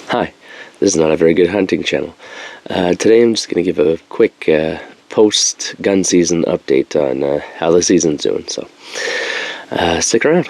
Hi, this is not a very good hunting channel. Today I'm just going to give a quick post-gun season update on how the season's doing, so stick around.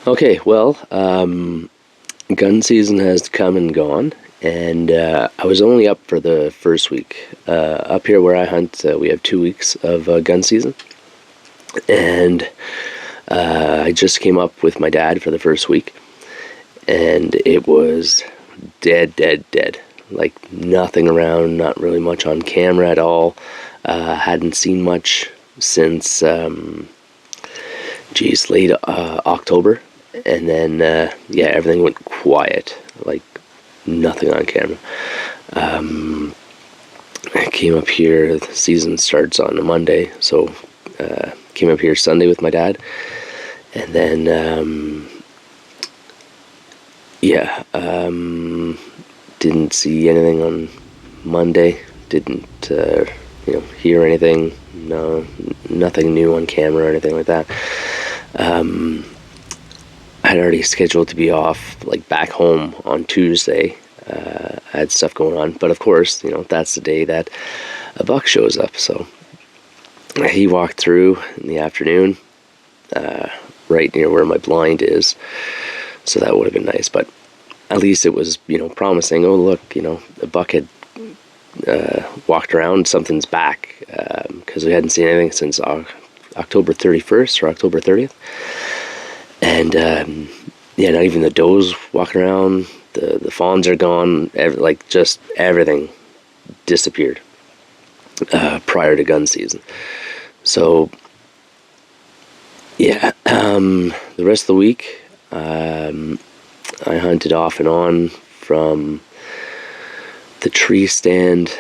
Okay, well, gun season has come and gone, and I was only up for the first week. Up here where I hunt, we have 2 weeks of gun season, and I just came up with my dad for the first week, and it was dead. Like nothing around, not really much on camera at all. Hadn't seen much since, late October. And then, everything went quiet, like nothing on camera. I came up here, the season starts on a Monday, so came up here Sunday with my dad. And then, didn't see anything on Monday, didn't, hear anything, nothing new on camera or anything like that. I had already scheduled to be off, like back home on Tuesday. I had stuff going on, but of course, that's the day that a buck shows up. So he walked through in the afternoon, right near where my blind is. So that would have been nice, but at least it was, promising. Oh, look, the buck had walked around, something's back, because we hadn't seen anything since October 31st or October 30th. And not even the does walking around. The fawns are gone. Just everything disappeared prior to gun season. So the rest of the week I hunted off and on from the tree stand,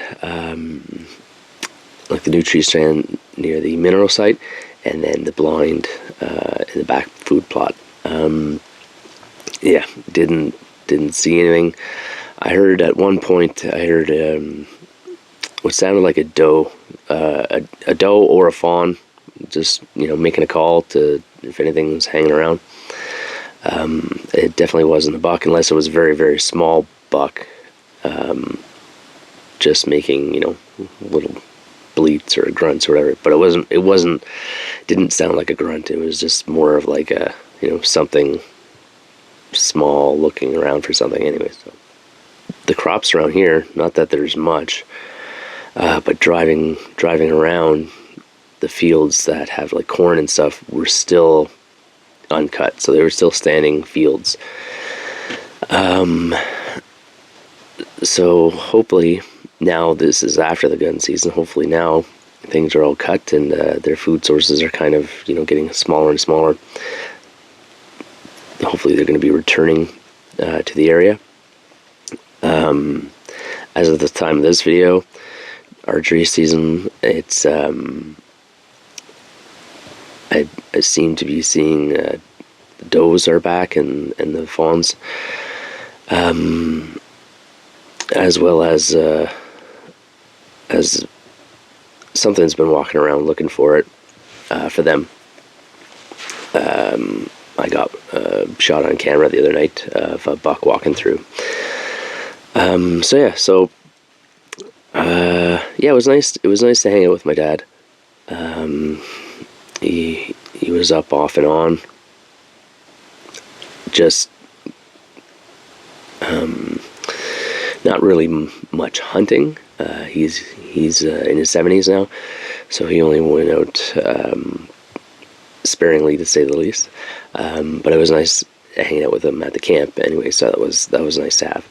like the new tree stand near the mineral site, and then the blind in the back food plot. Didn't see anything. I heard at one point, what sounded like a doe, a doe or a fawn, just making a call to if anything's hanging around. It definitely wasn't a buck, unless it was a very, very small buck, just making little bleats or grunts or whatever. But it didn't sound like a grunt. It was just more of like a something small looking around for something. Anyway, so the crops around here, not that there's much, but driving around the fields that have like corn and stuff were still uncut, so they were still standing fields. So hopefully now, this is after the gun season, hopefully now things are all cut and their food sources are kind of getting smaller and smaller. Hopefully they're going to be returning to the area. As of the time of this video, archery season, it's I seem to be seeing the does are back and the fawns, as well as something's been walking around looking for it, for them. I got a shot on camera the other night of a buck walking through. It was nice. It was nice to hang out with my dad. He was up off and on, just not really much hunting. He's in his 70s now, so he only went out sparingly, to say the least. But it was nice hanging out with him at the camp anyway, so that was nice to have.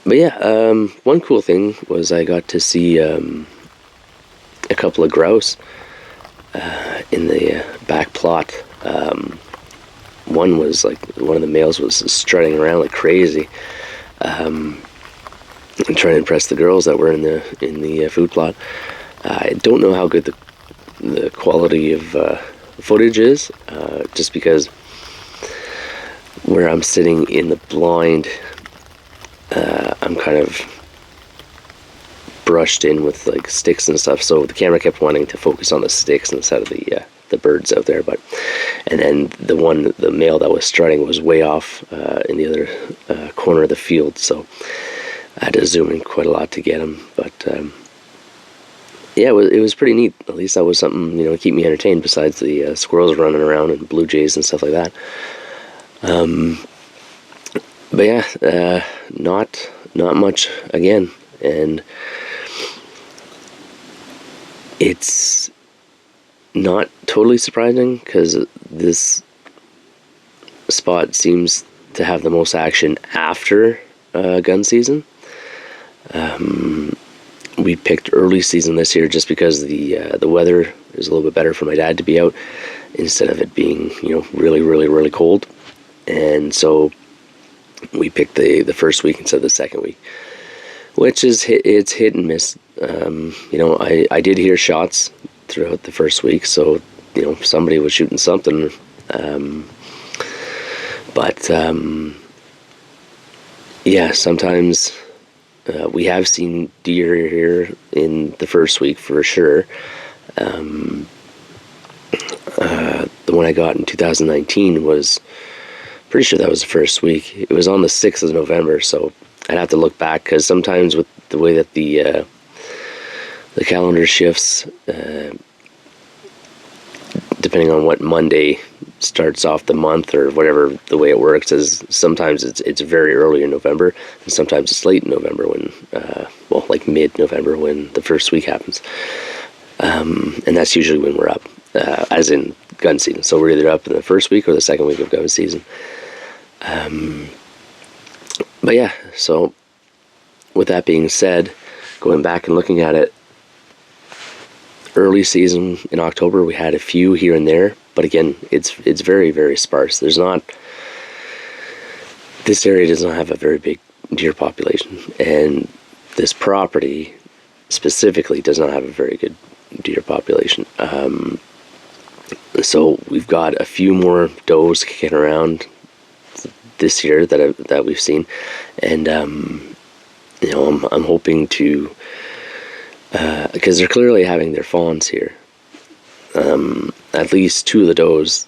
But yeah, one cool thing was I got to see a couple of grouse in the back plot. One of the males was strutting around like crazy, and trying to impress the girls that were in the food plot. I don't know how good the quality of footage is, just because where I'm sitting in the blind, I'm kind of brushed in with like sticks and stuff, so the camera kept wanting to focus on the sticks instead of the birds out there. And then the male that was strutting was way off in the other corner of the field, so I had to zoom in quite a lot to get him. But yeah, it was pretty neat. At least that was something, to keep me entertained besides the squirrels running around and blue jays and stuff like that. But yeah, not much again, and it's not totally surprising because this spot seems to have the most action after gun season. We picked early season this year just because the weather is a little bit better for my dad to be out instead of it being really really really cold, and so we picked the first week instead of the second week, which is it's hit and miss. I did hear shots throughout the first week, so somebody was shooting something, but yeah, sometimes we have seen deer here in the first week for sure. The one I got in 2019 was pretty sure that was the first week. It was on the 6th of November, so I'd have to look back, because sometimes with the way that the calendar shifts, depending on what Monday starts off the month or whatever, the way it works is sometimes it's very early in November, and sometimes it's late in November when like mid-November when the first week happens, and that's usually when we're up, as in gun season. So we're either up in the first week or the second week of gun season. But yeah, so with that being said, going back and looking at it, early season in October we had a few here and there, but again, it's very very sparse. This area does not have a very big deer population, and this property specifically does not have a very good deer population. So we've got a few more does kicking around this year that we've seen, and I'm hoping to, because they're clearly having their fawns here. At least two of the does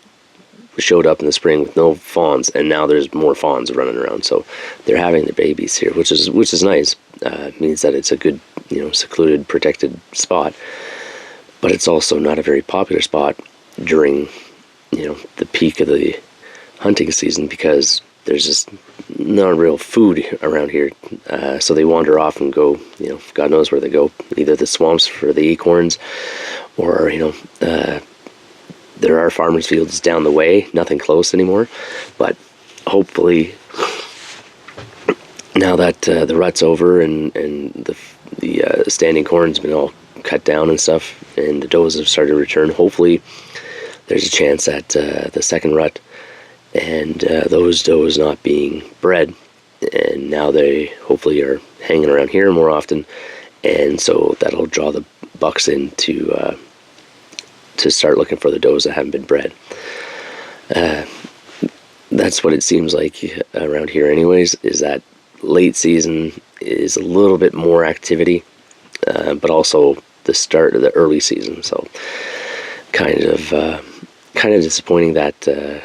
showed up in the spring with no fawns, and now there's more fawns running around, so they're having their babies here, which is nice. It means that it's a good, secluded, protected spot, but it's also not a very popular spot during the peak of the hunting season, because there's just not real food around here, so they wander off and go, God knows where they go, either the swamps for the acorns, or there are farmers fields down the way, nothing close anymore, but hopefully now that the rut's over and the standing corn's been all cut down and stuff, and the does have started to return, hopefully there's a chance that the second rut and those does not being bred, and now they hopefully are hanging around here more often, and so that'll draw the bucks in to start looking for the does that haven't been bred. That's what it seems like around here anyways, is that late season is a little bit more activity, but also the start of the early season, so kind of disappointing that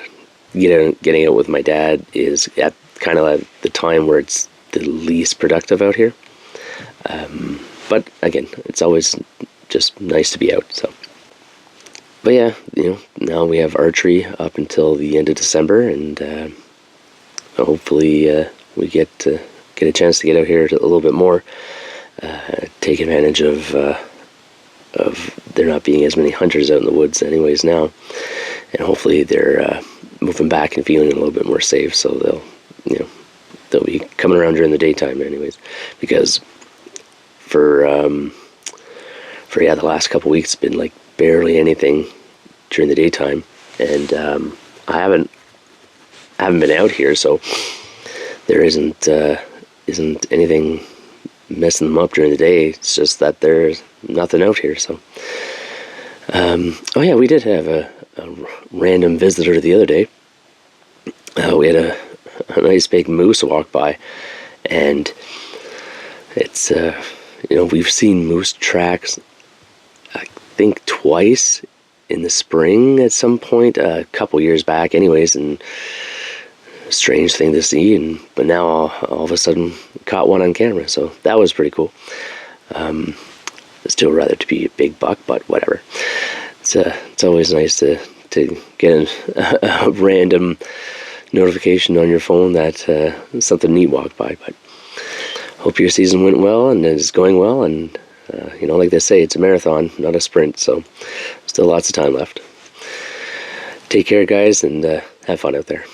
getting out with my dad is at kind of at the time where it's the least productive out here. But again, it's always just nice to be out. So, but yeah, now we have archery up until the end of December, and hopefully we get a chance to get out here a little bit more, take advantage of there not being as many hunters out in the woods anyways now, and hopefully they're moving back and feeling a little bit more safe, so they'll be coming around during the daytime anyways, because for the last couple weeks it's been like barely anything during the daytime, and I haven't been out here, so there isn't anything messing them up during the day. It's just that there's nothing out here. So oh yeah, we did have a random visitor the other day. We had a nice big moose walk by, and it's we've seen moose tracks I think twice in the spring at some point, a couple years back anyways, and strange thing to see, but now all of a sudden caught one on camera, so that was pretty cool. Still rather to be a big buck, but whatever. It's always nice to get a random notification on your phone that something neat walked by. But hope your season went well and is going well, and like they say, it's a marathon, not a sprint, so still lots of time left. Take care, guys, and have fun out there.